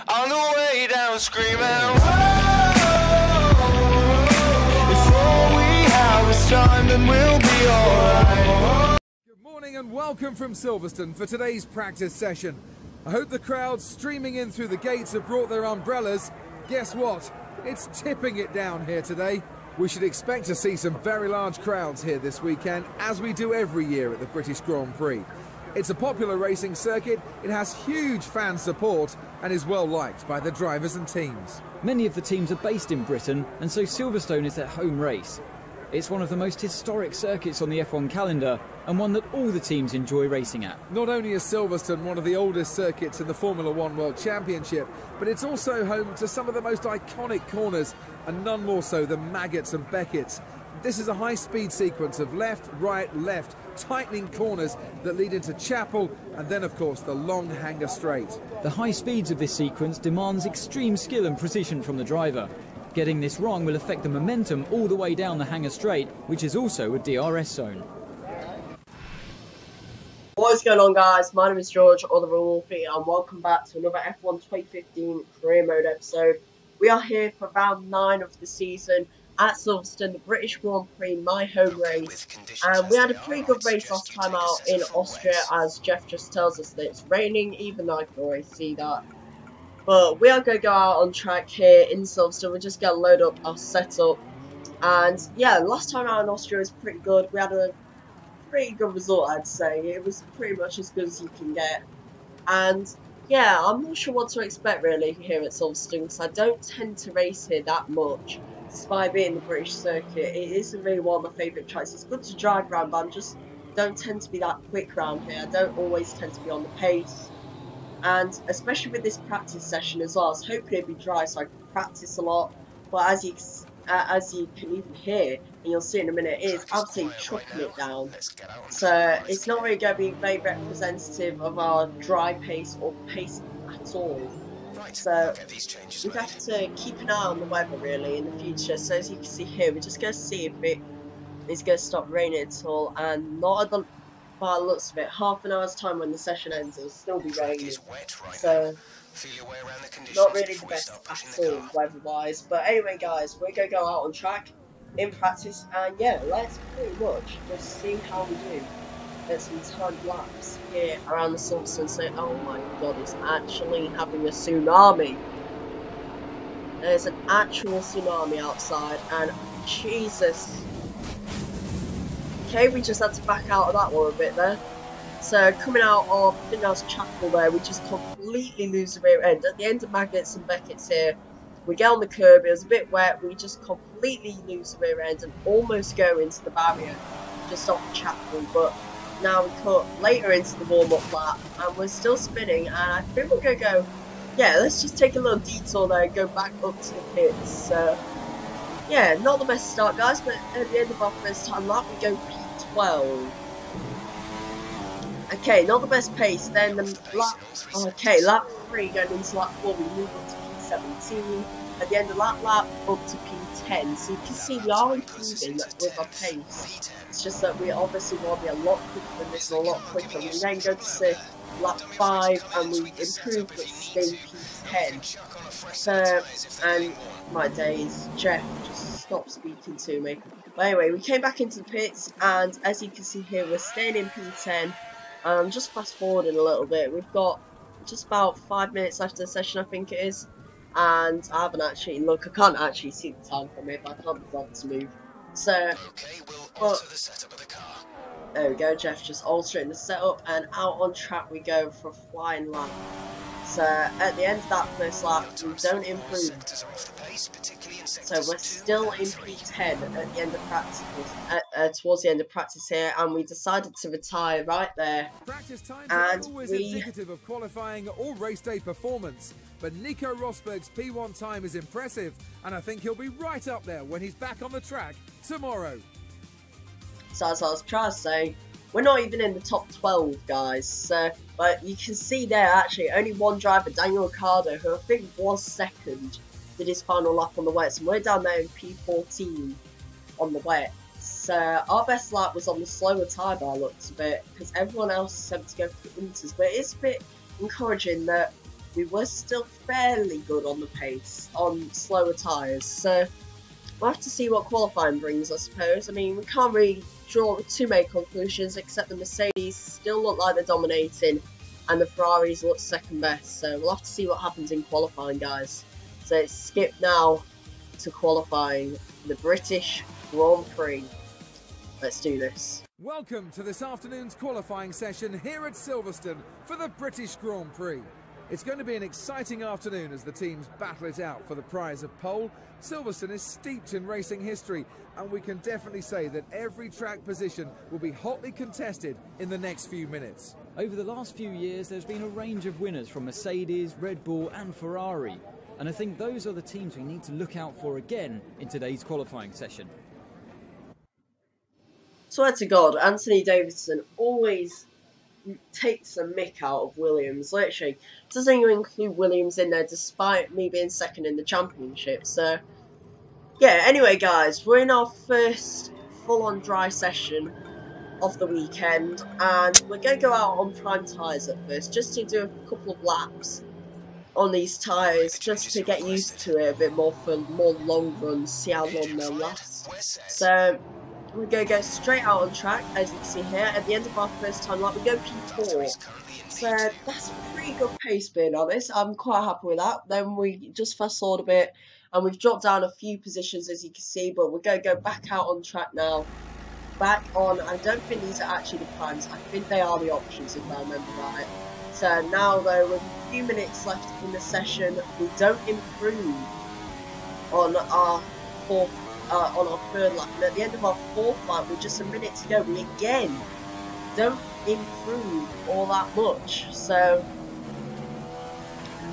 On the way down screaming, before we have a storm, then we'll be alright. Good morning and welcome from Silverstone for today's practice session. I hope the crowd streaming in through the gates have brought their umbrellas. Guess what? It's tipping it down here today. We should expect to see some very large crowds here this weekend, as we do every year at the British Grand Prix. It's a popular racing circuit, it has huge fan support and is well liked by the drivers and teams. Many of the teams are based in Britain, and so Silverstone is their home race. It's one of the most historic circuits on the F1 calendar, and one that all the teams enjoy racing at. Not only is Silverstone one of the oldest circuits in the Formula One World Championship, but it's also home to some of the most iconic corners, and none more so than Maggots and Beckett's. This is a high-speed sequence of left, right, left, tightening corners that lead into Chapel, and then of course the long hanger straight. The high speeds of this sequence demands extreme skill and precision from the driver. Getting this wrong will affect the momentum all the way down the hanger straight, which is also a DRS zone. What is going on, guys? My name is George, or the Wolfie, and welcome back to another F1 2015 career mode episode. We are here for round 9 of the season at Silverstone, the British Grand Prix, my home race. And we had a pretty good race last time out in Austria, as Jeff just tells us that it's raining, even though I can always see that. But we are going to go out on track here in Silverstone. We're just going to load up our setup. And yeah, last time out in Austria was pretty good. We had a pretty good result, I'd say. It was pretty much as good as you can get. And yeah, I'm not sure what to expect really here at Silverstone, because I don't tend to race here that much. Despite being the British circuit, it isn't really one of my favourite tracks. It's good to drive around, but I just don't tend to be that quick around here. I don't always tend to be on the pace. And especially with this practice session as well, so hopefully it'll be dry so I can practice a lot. But as you can even hear, and you'll see in a minute, it is absolutely chucking it down. So it's not really going to be very representative of our dry pace or pace at all. So we have to keep an eye on the weather really in the future. So as you can see here, we're just going to see if it is going to stop raining at all, and not at the, by the looks of it, half an hour's time when the session ends it'll still be raining. So not really the best at all weather wise. But anyway guys, we're going to go out on track in practice, and yeah, let's pretty much just see how we do. There's some timed laps here around the Silverstone. So, oh my god, it's actually having a tsunami. There's an actual tsunami outside, and Jesus. Okay, we just had to back out of that one a bit there. So coming out of, I think that's Chapel there, we just completely lose the rear end. At the end of Maggots and Beckett's here, we get on the curb, it was a bit wet, we just completely lose the rear end and almost go into the barrier just off Chapel. But now we cut later into the warm-up lap and we're still spinning, and I think we're going to go, yeah, let's just take a little detour there and go back up to the pits. So yeah, not the best start guys, but at the end of our first time lap we go P12. Okay, not the best pace. Then the lap, okay, lap 3 going into lap 4 we move on to P17. At the end of lap up to P10. So you can see we are improving with our pace. It's just that we obviously want to be a lot quicker than this and a lot quicker. We then go to say lap 5 and we improve but stay P10. So, and my days, Jeff just stopped speaking to me. But anyway, we came back into the pits, and as you can see here, we're staying in P10. Just fast forwarding a little bit, we've got just about 5 minutes left of the session, I think it is. And I haven't actually, look, I can't actually see the time from here, but I can't be bothered to move. So, there we go, Jeff just altering the setup, and out on track we go for a flying lap. So, at the end of that first lap, we don't improve. So we're still in P10 at the end of practice, towards the end of practice here, and we decided to retire right there. Practice times are always indicative of qualifying or race day performance, but Nico Rosberg's P1 time is impressive, and I think he'll be right up there when he's back on the track tomorrow. So as I was trying to say, we're not even in the top 12 guys, so, but you can see there actually only one driver, Daniel Ricciardo, who I think was second, did his final lap on the wets, and we're down there in P14 on the wet. So our best lap was on the slower tyre by looks of it, because everyone else is able to go for the inters. But it's a bit encouraging that we were still fairly good on the pace, on slower tyres. So we'll have to see what qualifying brings, I suppose. I mean, we can't really draw too many conclusions, except the Mercedes still look like they're dominating, and the Ferraris look second best. So we'll have to see what happens in qualifying, guys. So let's skip now to qualifying the British Grand Prix. Let's do this. Welcome to this afternoon's qualifying session here at Silverstone for the British Grand Prix. It's going to be an exciting afternoon as the teams battle it out for the prize of pole. Silverstone is steeped in racing history, and we can definitely say that every track position will be hotly contested in the next few minutes. Over the last few years, there's been a range of winners from Mercedes, Red Bull and Ferrari. And I think those are the teams we need to look out for again in today's qualifying session. Swear to God, Anthony Davidson always takes a mick out of Williams. Literally, doesn't even include Williams in there despite me being second in the championship. So, yeah, anyway guys, we're in our first full-on dry session of the weekend, and we're going to go out on prime tyres at first, just to do a couple of laps on these tyres, just to get used to it a bit more for more long runs, see how long they'll last. So we're going to go straight out on track, as you can see here. At the end of our first time lap, we go P4. So that's a pretty good pace, being honest. I'm quite happy with that. Then we just fast forward a bit, and we've dropped down a few positions, as you can see, but we're going to go back out on track now. Back on, I don't think these are actually the primes. I think they are the options, if I remember right. So now, though, with a few minutes left in the session, we don't improve on our third lap, and at the end of our fourth lap, with just a minute to go, we again don't improve all that much. So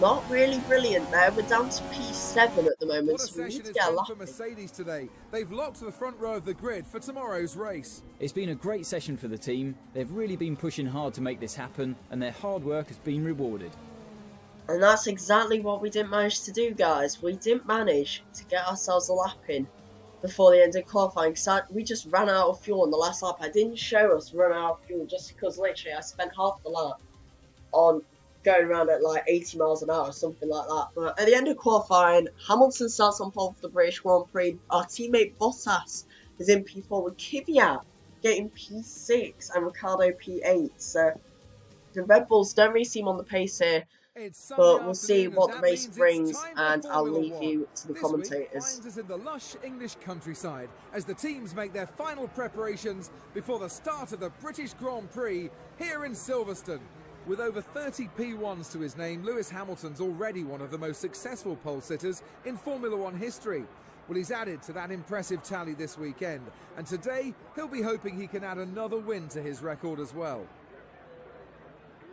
not really brilliant there. We're down to P7 at the moment, so we need to get a lap for Mercedes today. They've locked the front row of the grid for tomorrow's race. It's been a great session for the team. They've really been pushing hard to make this happen, and their hard work has been rewarded. And that's exactly what we didn't manage to do, guys. We didn't manage to get ourselves a lap in before the end of qualifying, because we just ran out of fuel on the last lap. I didn't show us run out of fuel just because literally I spent half the lap on going around at like 80 miles an hour or something like that. But at the end of qualifying, Hamilton starts on pole for the British Grand Prix. Our teammate Bottas is in P4 with Kvyat getting P6 and Ricciardo P8. So the Red Bulls don't really seem on the pace here, but we'll see what the race brings, and I'll leave you to the commentators. This week finds us in the lush English countryside as the teams make their final preparations before the start of the British Grand Prix here in Silverstone. With over 30 P1s to his name, Lewis Hamilton's already one of the most successful pole sitters in Formula One history. Well, he's added to that impressive tally this weekend, and today he'll be hoping he can add another win to his record as well.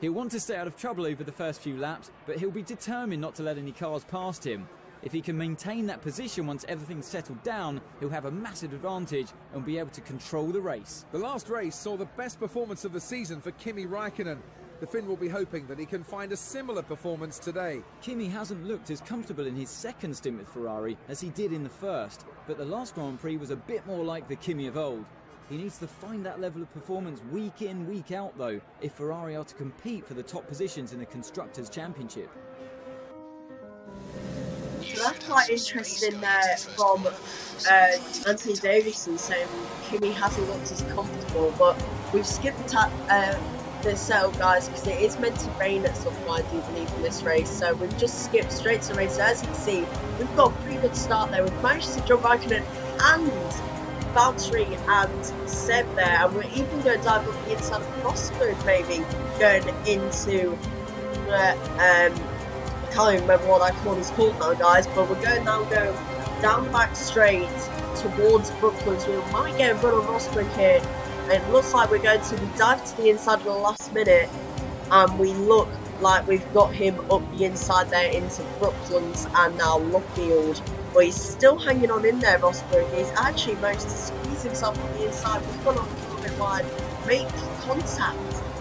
He'll want to stay out of trouble over the first few laps, but he'll be determined not to let any cars past him. If he can maintain that position once everything's settled down, he'll have a massive advantage and be able to control the race. The last race saw the best performance of the season for Kimi Räikkönen. The Finn will be hoping that he can find a similar performance today. Kimi hasn't looked as comfortable in his second stint with Ferrari as he did in the first, but the last Grand Prix was a bit more like the Kimi of old. He needs to find that level of performance week in, week out though, if Ferrari are to compete for the top positions in the Constructors' Championship. So that's quite interesting there from Anthony Davidson saying Kimi hasn't looked as comfortable, but we've skipped the setup, guys, because it is meant to rain at some point, I do believe, in this race. So we've just skipped straight to the race. So as you can see, we've got a pretty good start there. We've managed to jump Raikkonen and Valtteri and Seb there, and we're even going to dive up the inside of Rosberg, maybe going into I can't even remember what that corner's called now, guys, but we're going down the back straight towards Brooklyn, so we might get a run on Rosberg here. And it looks like we're going to dive to the inside of the last minute, and we look like we've got him up the inside there into Brooklands and now Luffield. But he's still hanging on in there, Rosberg. He's actually managed to squeeze himself on the inside. We've gone off a little bit wide, make contact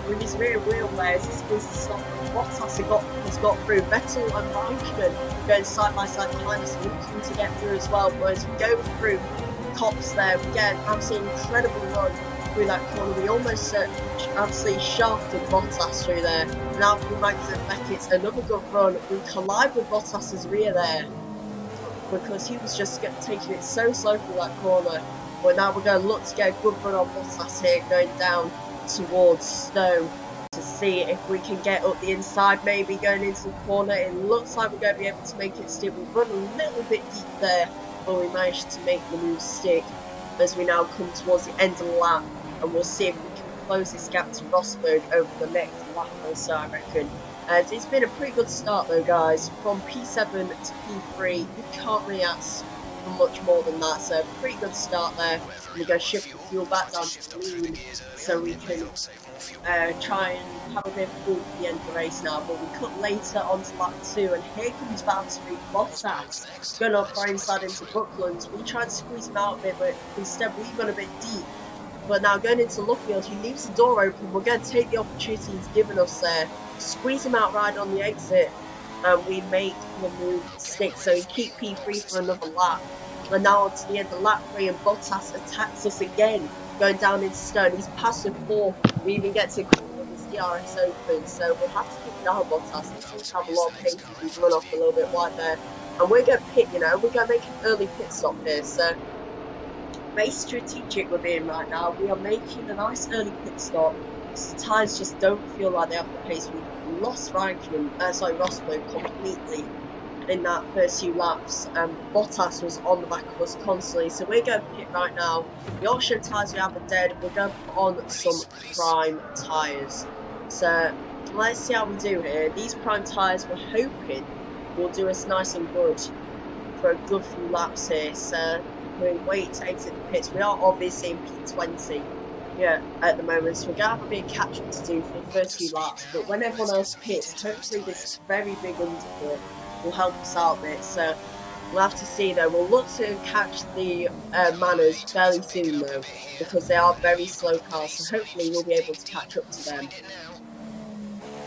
with his rear wheel there as he squeezes himself. Bottas has got through. Vettel and Raikkonen going side by side behind us, looking to get through as well. But as we go through Cops there, we get an absolutely incredible run through that corner. We almost absolutely shafted Bottas through there. Now we might get Beckett's another good run. We collide with Bottas's rear there because he was just taking it so slow through that corner. But now we're going to look to get a good run on Bottas here, going down towards Stone to see if we can get up the inside, maybe going into the corner. It looks like we're going to be able to make it stick. We've run a little bit deep there, but we managed to make the move stick as we now come towards the end of the lap, and we'll see if we can close this gap to Rosberg over the next lap or so, I reckon. It's been a pretty good start though, guys. From P7 to P3, you can't really ask for much more than that, so pretty good start there. We're going to shift the fuel back down to clean so we can try and have a bit of fuel at the end of the race now. But we cut later onto lap 2, and here comes Valtteri Bottas going up our inside into Brooklands. We tried to squeeze him out a bit, but instead we went a bit deep. But now going into Luffield, he leaves the door open. We're going to take the opportunity he's given us there, squeeze him out right on the exit, and we make the move stick. So we keep P3 for another lap. And now on to the end of lap 3, and Bottas attacks us again, going down into Stone. He's past the 4. We even get to with his DRS open, so we'll have to keep an eye on Bottas. He seems to have a lot of pace. He's run off a little bit wide there. And we're going to pit, you know, we're going to make an early pit stop here. So very strategic we're being right now. We are making a nice early pit stop. The tyres just don't feel like they have the pace. We lost Rosberg completely in that first few laps, and Bottas was on the back of us constantly. So we're going to pit right now. The Yorkshire tyres we have are dead. We're going to put on some prime tyres. So let's see how we do here. These prime tyres, we're hoping will do us nice and good for a good few laps here. So we'll wait to exit the pits. We are obviously in P20 at the moment, so we're going to have a bit of catch up to do for the first few laps. But when everyone else pits, hopefully this very big undercut will help us out a bit. So we'll have to see though. We'll look to catch the Manners fairly soon though, because they are very slow cars, so hopefully we'll be able to catch up to them.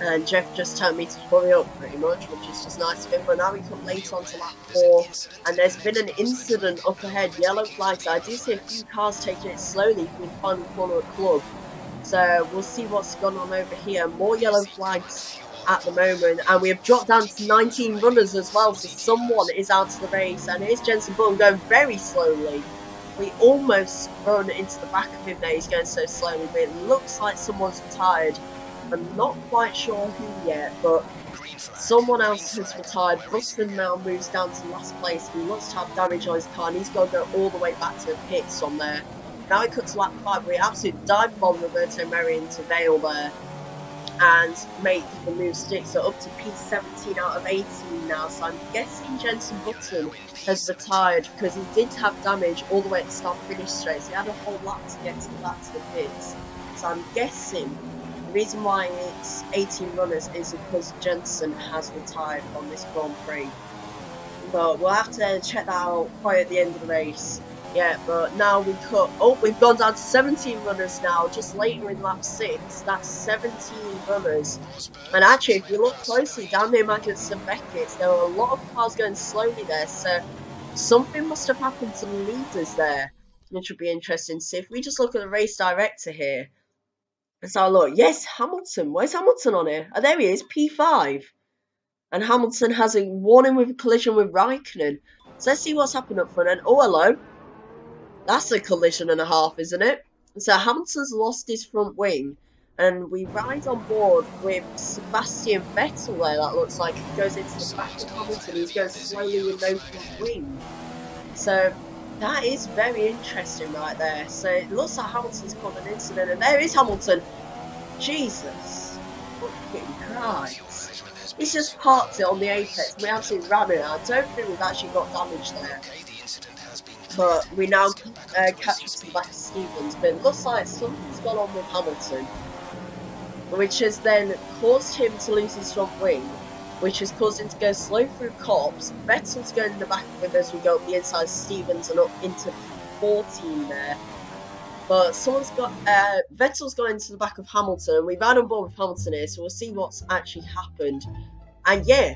And Jeff just told me to hurry up pretty much, which is just nice of him. But now we come late on to lap 4, and there's been an incident up ahead, yellow flags. I do see a few cars taking it slowly from the final corner at Club. So we'll see what's gone on over here. More yellow flags at the moment, and we have dropped down to 19 runners as well, so someone is out of the race. And here's Jenson Button going very slowly. We almost run into the back of him there, he's going so slowly, but it looks like someone's retired. I'm not quite sure who yet, but someone else has retired. Buston now moves down to last place. He looks to have damage on his car, and he's got to go all the way back to the pits on there. Now he cuts to lap 5, we absolutely dive bomb Roberto Merri into Vale there and make the move stick. So up to P17 out of 18 now. So I'm guessing Jenson Button has retired because he did have damage all the way at the start finish straight. So he had a whole lap to get back to the pits. So I'm guessing the reason why it's 18 runners is because Jenson has retired from this Grand Prix. But we'll have to check that out quite at the end of the race. Yeah, but now we cut. Oh, we've gone down to 17 runners now, just later in lap 6. That's 17 runners. And actually, if you look closely down near Magnussen Beckett's, there were a lot of cars going slowly there. So something must have happened to the leaders there, which would be interesting to see. If we just look at the race director here. Let's have a look. Yes, Hamilton. Where's Hamilton on here? Oh, there he is, P5. And Hamilton has a warning with a collision with Raikkonen. So let's see what's happened up front. And oh, hello. That's a collision and a half, isn't it? So Hamilton's lost his front wing. And we ride on board with Sebastian Vettel there, that looks like. He goes into the back of Hamilton. He's going slowly with no front wing. So that is very interesting right there. So it looks like Hamilton's caused an incident, and there is Hamilton. Jesus. Fucking Christ. He's just parked it on the apex. We absolutely ran it. I don't think we've actually got damage there. But we now catch up to the back of Stevens. But it looks like something's gone on with Hamilton, which has then caused him to lose his front wing, which has caused him to go slow through cops. Vettel's going in the back with us. We go up the inside of Stevens and up into 14 there. But someone's got Vettel's gone into the back of Hamilton. We've had on board with Hamilton here, so we'll see what's actually happened. And yeah,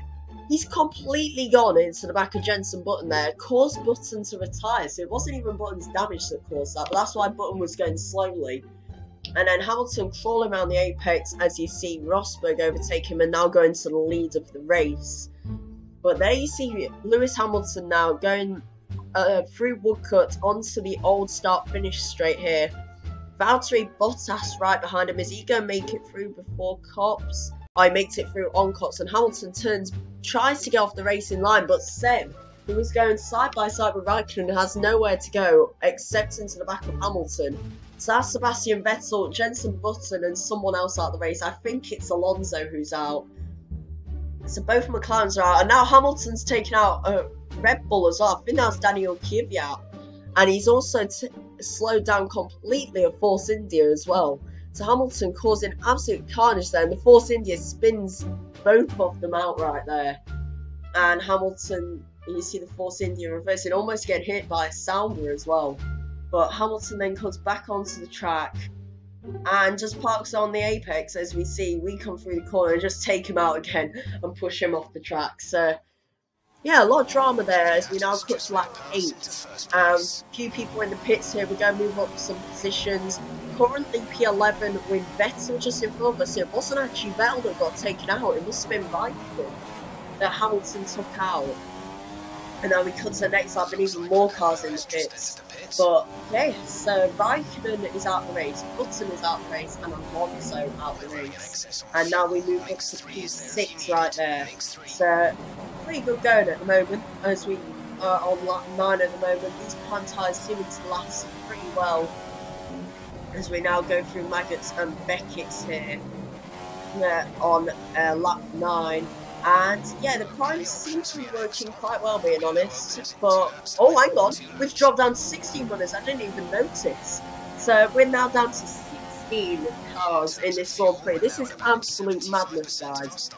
he's completely gone into the back of Jenson Button there, caused Button to retire. So it wasn't even Button's damage that caused that, but that's why Button was going slowly. And then Hamilton crawling around the apex as you see Rosberg overtake him and now going to the lead of the race. But there you see Lewis Hamilton now going through Woodcut onto the old start-finish straight here. Valtteri Bottas right behind him. Is he going to make it through before Cops? Oh, he makes it through on Cops, and Hamilton tries to get off the racing line, but Seb, who was going side by side with Raikkonen, has nowhere to go except into the back of Hamilton. So that's Sebastian Vettel, Jenson Button, and someone else out of the race. I think it's Alonso who's out. So both McLarens are out, and now Hamilton's taken out a Red Bull as well. I think that's Daniel Kvyat, and he's also slowed down completely at Force India as well. So Hamilton causing absolute carnage there, and the Force India spins both of them out right there. And Hamilton, you see the Force India reversing, almost getting hit by a sounder as well. But Hamilton then comes back onto the track and just parks on the apex. As we see, we come through the corner and just take him out again and push him off the track. So yeah, a lot of drama there as we now cut to lap 8. A few people in the pits here. We're going to move up some positions. Currently P11 with Vettel just in front of us. It wasn't actually Vettel that got taken out. It must have been Raikkonen that Hamilton took out. And now we cut to the next lap and even more cars in the pits. But okay, so Raikkonen is out of the race, Button is out of the race, and Alonso out of the race. And now we move up to P6 right there. So pretty good going at the moment, as we are on lap 9 at the moment. These prime tyres seeming to last pretty well as we now go through Maggots and Beckett's here on lap 9. And yeah, the primes seem to be working quite well, being honest. But oh, hang on, we've dropped down to 16 runners. I didn't even notice. So we're now down to 16 cars in this Grand Prix. This is absolute madness, guys.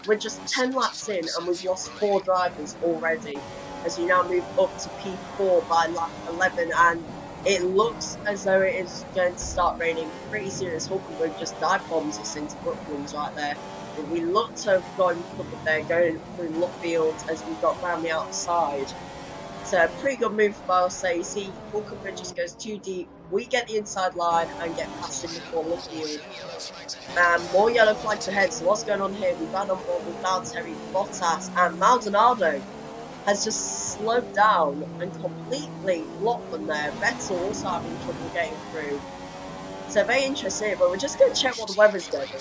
We're just 10 laps in and we've lost 4 drivers already. As we now move up to P4 by lap 11, and it looks as though it is going to start raining pretty serious. Hulkenberg just dive bombs us into Brooklands right there. But we look to have gone covered there, going through Luffield as we got round the outside. So pretty good move by us there. You see, Hulkenberg just goes too deep. We get the inside line and get past him before Luffield. More yellow flags ahead. So what's going on here? We've had on board with Valtteri Bottas, and Maldonado has just slowed down and completely blocked them there. Vettel also having trouble getting through. So very interesting, but we're just going to check what the weather's going to be.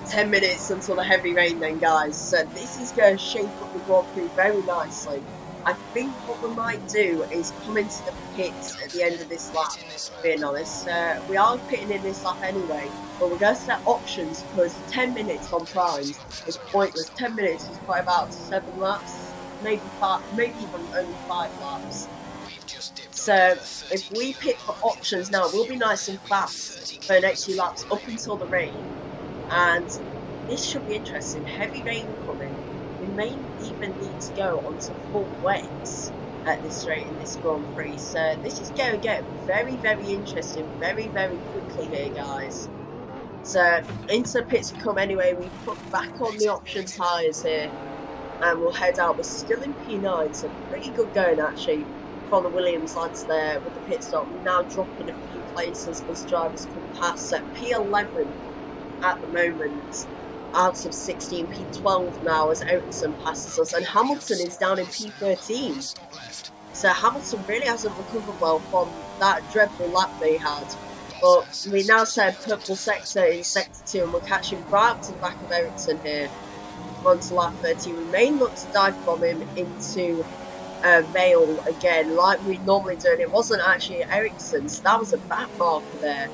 10 minutes until the heavy rain then, guys. So this is going to shape up the Grand Prix very nicely. I think what we might do is come into the pits at the end of this lap, being honest. We are pitting in this lap anyway, but we're going to set options because 10 minutes on primes is pointless. 10 minutes is probably about 7 laps, maybe 5, maybe even only 5 laps. So if we pick for options now, we'll be nice and fast for the next few laps up until the rain. And this should be interesting. Heavy rain coming. We may even need to go onto full wets at this rate in this Grand Prix. So this is going to get very, very interesting very, very quickly here, guys. So into the pits we come anyway. We put back on the option tyres here. And we'll head out. We're still in P9, so pretty good going actually from the Williams lads there with the pit stop. We're now dropping a few places as drivers come past. So P11 at the moment, out of 16, P12 now as Ericsson passes us, and Hamilton is down in P13. So Hamilton really hasn't recovered well from that dreadful lap they had. But we now said purple sector in sector 2, and we're catching right up to the back of Ericsson here. Onto lap 13, we may look to dive bomb him into Vale again, like we normally do, and it wasn't actually Ericsson, so that was a back marker there.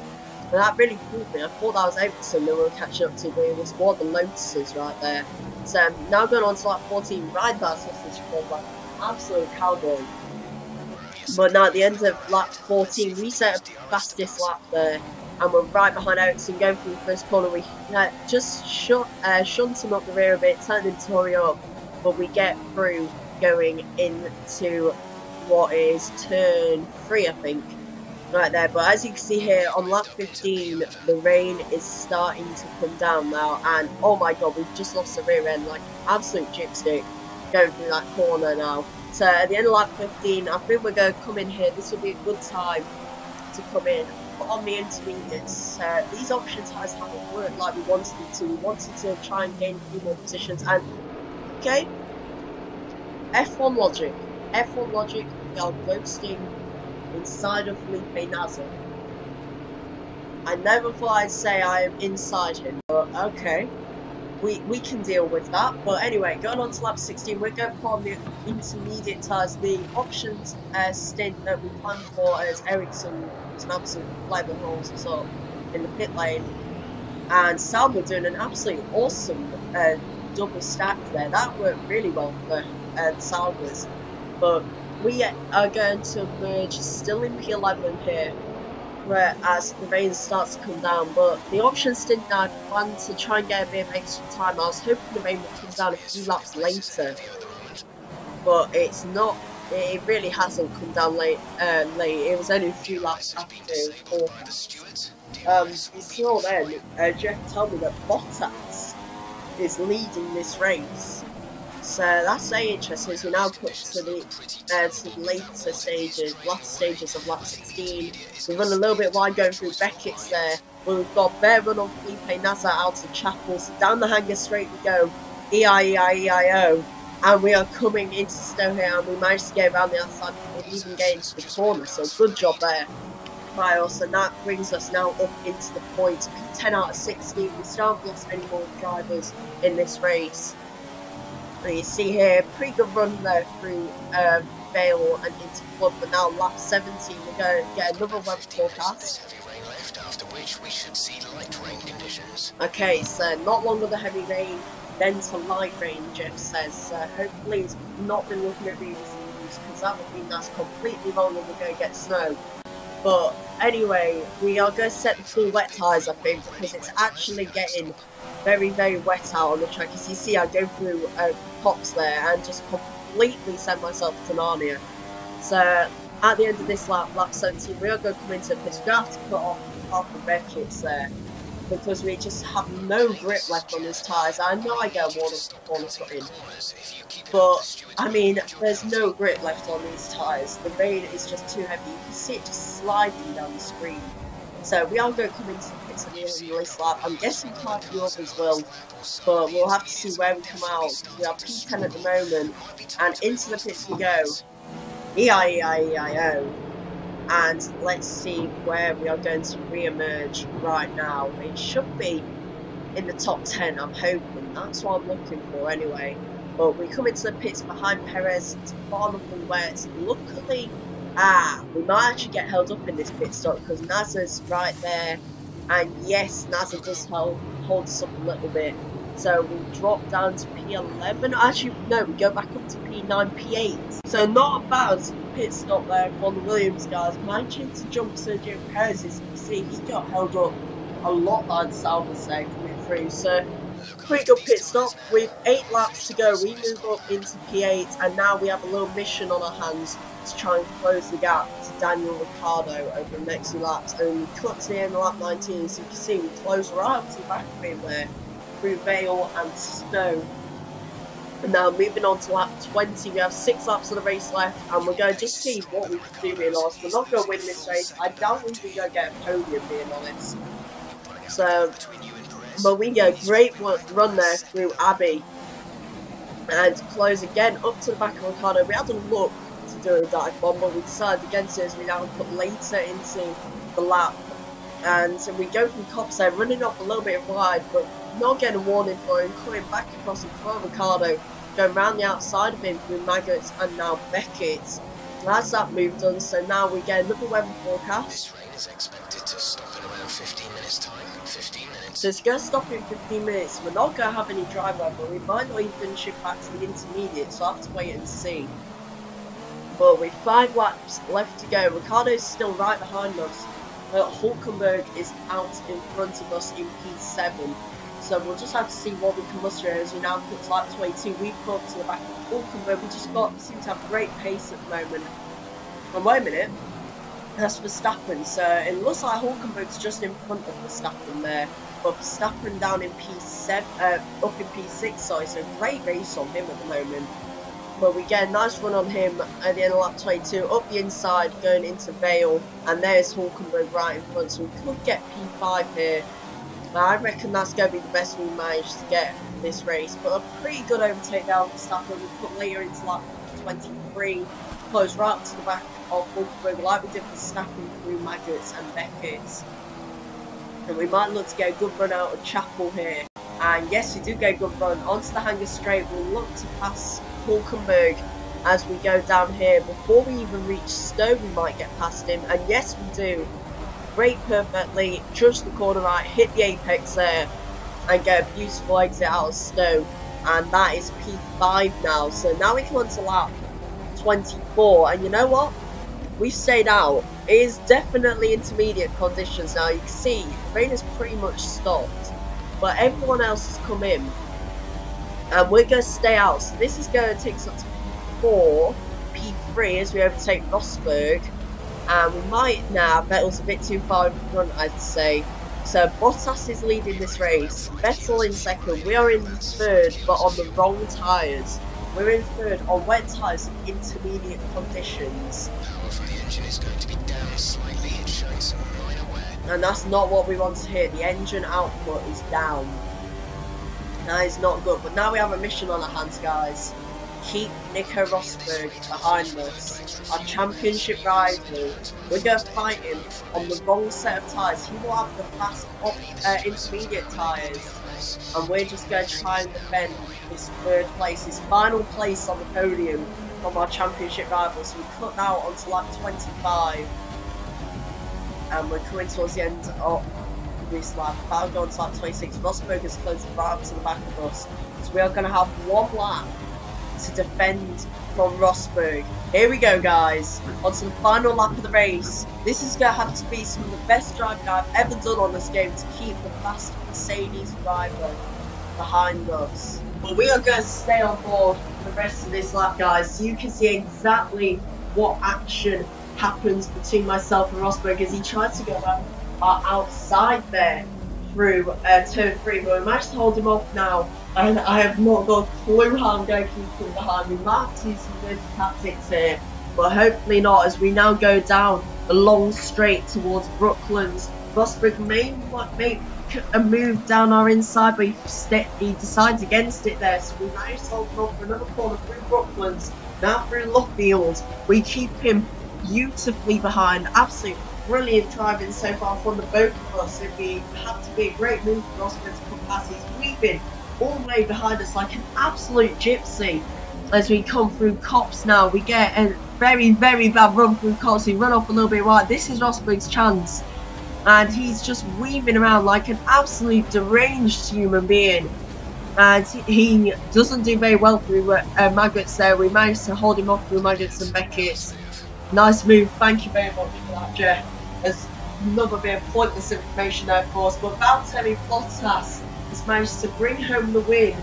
And that really fooled me. I thought that was Ericsson that we were catching up to, but it was more the Lotuses right there. So now going on to lap 14, ride that sausage for like absolute cowboy. But now at the end of lap 14, we set a fastest lap there, and we're right behind Ericsson going through the first corner. We just shunt him up the rear a bit, turn him to hurry up, but we get through going into what is turn 3, I think. Right there, but as you can see here on lap 15, the rain is starting to come down now, and oh my god, we've just lost the rear end, like absolute gypstick going through that corner now. So at the end of lap 15, I think we're going to come in here. This will be a good time to to come in, but on the intermediates, these option tyres haven't worked like we wanted them to. We wanted to try and gain a few more positions, and okay, F1 logic, we are roasting inside of Felipe Massa. I never thought I'd say I am inside him, but okay. We can deal with that. But anyway, going on to lap 16, we're going to put on the intermediate tyres. The options stint that we planned for as Ericsson was an absolute clever holds us up in the pit lane. And Sauber doing an absolutely awesome double stack there. That worked really well for the Saubers. But we are going to merge still in P11 here, as the rain starts to come down, but the option stint now I planned to try and get a bit of extra time. I was hoping the rain would come down a few laps later, but it's not. It really hasn't come down late. It was only a few laps after the quarter. You saw then, Jeff told me that Bottas is leading this race. So that's very interesting. As we now put to the later stages, last stages of lap 16. We run a little bit wide going through Beckett's there. But we've got bare run on Felipe Massa out of Chapels. Down the hanger straight we go. E-I-E-I-E-I-O. And we are coming into snow here, and we managed to get around the outside and even get into the corner. So good job there by us. And that brings us now up into the points. 10 out of 16. We still haven't lost any more drivers in this race. And you see here, pretty good run there through Vale and into Club, but now lap 17 we're going to get another weather forecast. Okay, so not long of the heavy rain, then to light rain, Jeff says. Hopefully it's not been looking at these reviews, because that would mean that's completely wrong and we're going to get snow. But anyway, we are going to set the full wet tyres, I think, because it's actually getting very, very wet out on the track. As you see, I go through pops there and just completely send myself to Narnia. So at the end of this lap, lap 17, we are going to come into this. We have to put off half the Beckett's there, because we just have no grip left on these tyres. I know I get a corner cut in, but I mean, there's no grip left on these tyres. The rain is just too heavy. You can see it just sliding down the screen. So we are going to come into the pits at the end of this lap. I'm guessing quite a few others will, but we'll have to see where we come out. We are P10 at the moment, and into the pits we go. E-I-E-I-E-I-O. And let's see where we are going to re-emerge right now. It should be in the top 10, I'm hoping. That's what I'm looking for anyway. But we come into the pits behind Perez. It's far enough wet. Luckily, we might actually get held up in this pit stop because Nasser's right there. And yes, Nasser does hold us up a little bit. So we drop down to P11. Actually, no, we go back up to P9, P8. So not a bad pit stop there for the Williams guys. Managing to jump Sergio Perez, as you can see, he got held up a lot by the Salvas there coming through. So pretty good pit stop. With 8 laps to go, we move up into P8, and now we have a little mission on our hands to try and close the gap to Daniel Ricciardo over the next 2 laps. And we cut to the end of lap 19, so you can see we close right up to the back of him there, through Vale and snow. And now moving on to lap 20, we have 6 laps of the race left, and we're going to just see what we can do here, Lars. We're not going to win this race. I doubt we're going to get a podium, being honest. So, but we get a great run there through Abbey, and close again up to the back of Ricciardo. We had a look to do a dive bomb, but we decided against it as we now put later into the lap. And so we go from Cops there, running up a little bit wide, but not getting a warning for him, coming back across in front of Ricciardo, going round the outside of him through Maggots and now Beckett. And that's that move done, so now we get another weather forecast. This rain is expected to stop in around 15 minutes time. 15 minutes. So it's going to stop in 15 minutes. We're not going to have any dry weather. We might not even shift back to the intermediate, so I'll have to wait and see. But with 5 laps left to go, Ricciardo's still right behind us. Hulkenberg is out in front of us in P7. So we'll just have to see what we can muster as we now put to lap 22. We've got to the back of Hulkenberg. We just seem to have great pace at the moment. And wait a minute, that's Verstappen. So it looks like Hulkenberg's just in front of Verstappen there. But Verstappen down in P7, up in P6, sorry. So great race on him at the moment. but we get a nice run on him at the end of lap 22, up the inside, going into Vale, and there's Hulkenberg right in front, so we could get P5 here. I reckon that's going to be the best we managed to get this race, but a pretty good overtake down Verstappen. We put later into lap 23, close right up to the back of Wolfie, like we did with snapping through Maggots and Beckett. And we might look to get a good run out of Chapel here. And yes, we do get a good run onto the hanger straight. We'll look to pass Hulkenberg as we go down here. Before we even reach Stowe, we might get past him. And yes, we do. Brake perfectly, judge the corner right, hit the apex there, and get a beautiful exit out of Stowe. And that is P5 now. So now we come on to lap 24. And you know what? We've stayed out. It is definitely intermediate conditions now. You can see the rain has pretty much stopped, but everyone else has come in, and we're going to stay out. So this is going to take us up to P4, P3 as we overtake Rosberg, and we might now. Vettel's a bit too far in front, I'd say. So Bottas is leading this race. Vettel in second. We are in third, but on the wrong tyres. We're in third on wet tyres in intermediate conditions. The engine is going to be down slightly. It's showing some minor wear. And that's not what we want to hear. The engine output is down. That is not good. But now we have a mission on our hands, guys. Keep Nico Rosberg behind us. Our championship rival. We're going to fight him on the wrong set of tyres. He will have the fast intermediate tyres. And we're just going to try and defend this third place, his final place on the podium from our championship rivals. So we cut now onto lap 25, and we're coming towards the end of this lap. About to go on to lap 26. Rosberg is close right up to the back of us, so we are going to have one lap to defend from Rosberg. Here we go, guys, onto the final lap of the race. This is going to have to be some of the best driving I've ever done on this game to keep the fast Mercedes driver behind us. But we are going to stay on board for the rest of this lap, guys, so you can see exactly what action happens between myself and Rosberg as he tries to go outside there through turn 3, but we managed to hold him off now, and I have not got a clue how I'm going to keep him behind me. Might have to use some good tactics here, but hopefully not, as we now go down the long straight towards Brooklands. Rosberg may make a move down our inside, but he decides against it there, so we managed to hold him off for another corner through Brooklands, now through Luffield. We keep him beautifully behind. Absolutely brilliant driving so far from the both of us. It'd have to be a great move for Rosberg to come past. He's weaving all the way behind us like an absolute gypsy. As we come through Cops now, we get a very, very bad run through Cops. We run off a little bit wide. This is Rosberg's chance, and he's just weaving around like an absolute deranged human being. And he doesn't do very well through Maggots there. We managed to hold him off through Maggots and Beckett. Nice move, thank you very much for that, Jeff. There's another bit of pointless information there, of course, but Valtteri Bottas has managed to bring home the win.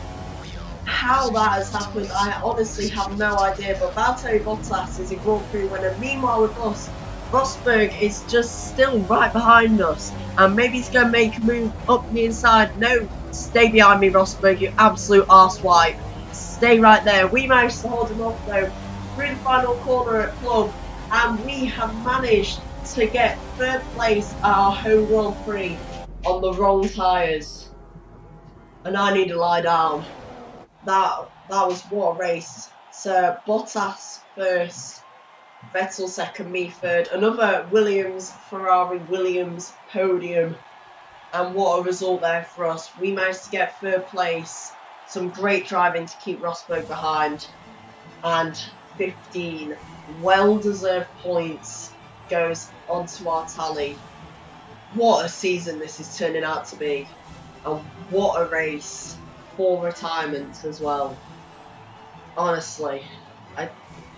How that has happened, I honestly have no idea, but Valtteri Bottas is a Grand Prix winner. Meanwhile with us, Rosberg is just still right behind us, and maybe he's going to make a move up the inside. No, stay behind me, Rosberg, you absolute arsewipe. Stay right there. We managed to hold him off though through the final corner at Club, and we have managed to get third place at our home Grand Prix on the wrong tyres. And I need to lie down. That was what a race. So Bottas first, Vettel second, me third. Another Williams, Ferrari, Williams podium. And what a result there for us. We managed to get third place. Some great driving to keep Rosberg behind. And 15 well-deserved points goes onto our tally. What a season this is turning out to be. And what a race for retirement as well. Honestly,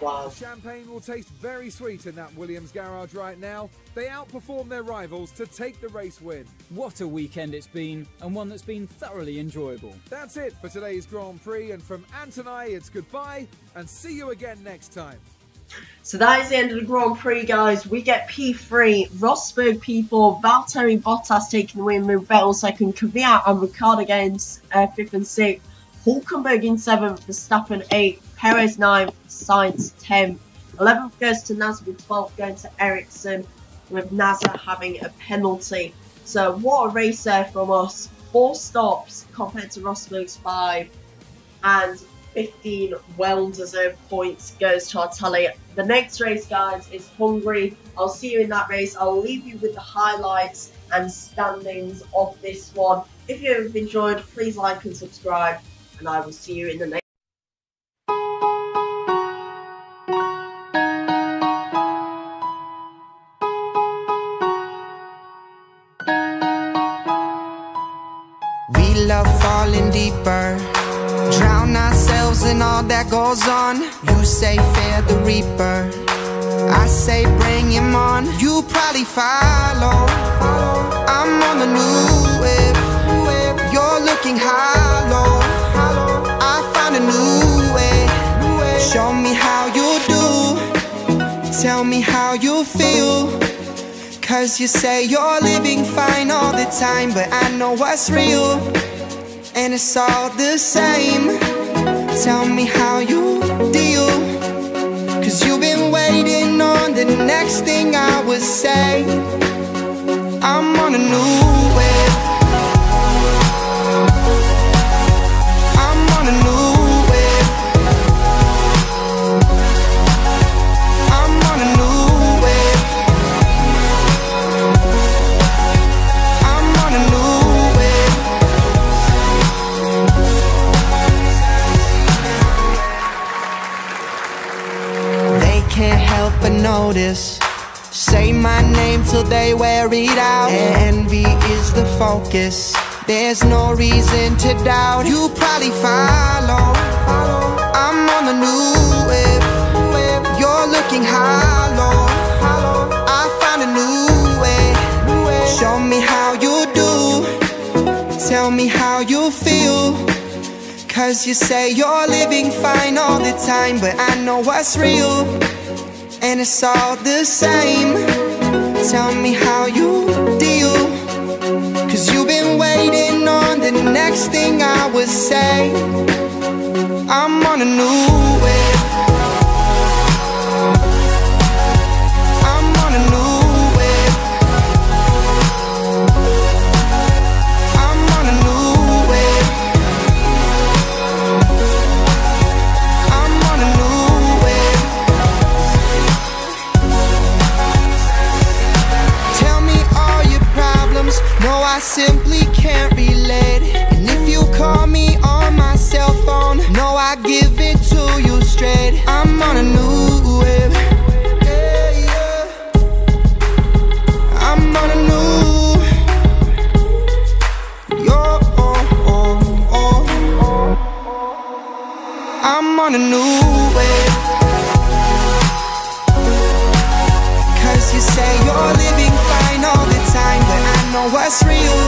wow. Champagne will taste very sweet in that Williams garage right now. They outperform their rivals to take the race win. What a weekend it's been, and one that's been thoroughly enjoyable. That's it for today's Grand Prix, and from Ant and I, it's goodbye, and see you again next time. So that is the end of the Grand Prix, guys. We get P3, Rosberg P4, Valtteri Bottas taking the win, with Vettel second, Kvyat and Ricciardo against 5th and 6th, Hulkenberg in 7th, Verstappen 8th, Perez 9th, Sainz 10th. 11th goes to Nasser with 12th going to Ericsson, with Nasser having a penalty. So what a race there from us. 4 stops compared to Rosberg's 5, and 15 well-deserved points goes to our tally. The next race, guys, is Hungary. I'll see you in that race. I'll leave you with the highlights and standings of this one. If you have enjoyed, please like and subscribe, and I will see you in the next. We love falling deeper, drown ourselves in all that goes on. You say fear the reaper, I say bring him on. You probably follow, I'm on the new wave. You're looking hollow, I found a new way. Show me how you do, tell me how you feel. Cause you say you're living fine all the time, but I know what's real, and it's all the same. Tell me how you deal, cause you've been waiting on the next thing I would say. I'm on a new wave, I'm on a new wave, I'm on a new wave, I'm on a new wave. They can't help but notice, say my name till they wear it out. Envy is the focus, there's no reason to doubt. You probably follow, I'm on the new wave. You're looking hollow, I found a new way. Show me how you do, tell me how you feel. Cause you say you're living fine all the time, but I know what's real, and it's all the same. Tell me how you deal, cause you've been waiting on the next thing I would say. I'm on a new wave, I'm on a new wave, I'm on a new wave, I'm on a new wave. Tell me all your problems, no I simply can't relate. And if you call me on my cell phone, no I give it to you straight. I'm on a new wave, yeah, yeah. I'm on a new, yo, I'm on a new wave. Cause you say you're living fine all the time, but I know what's real,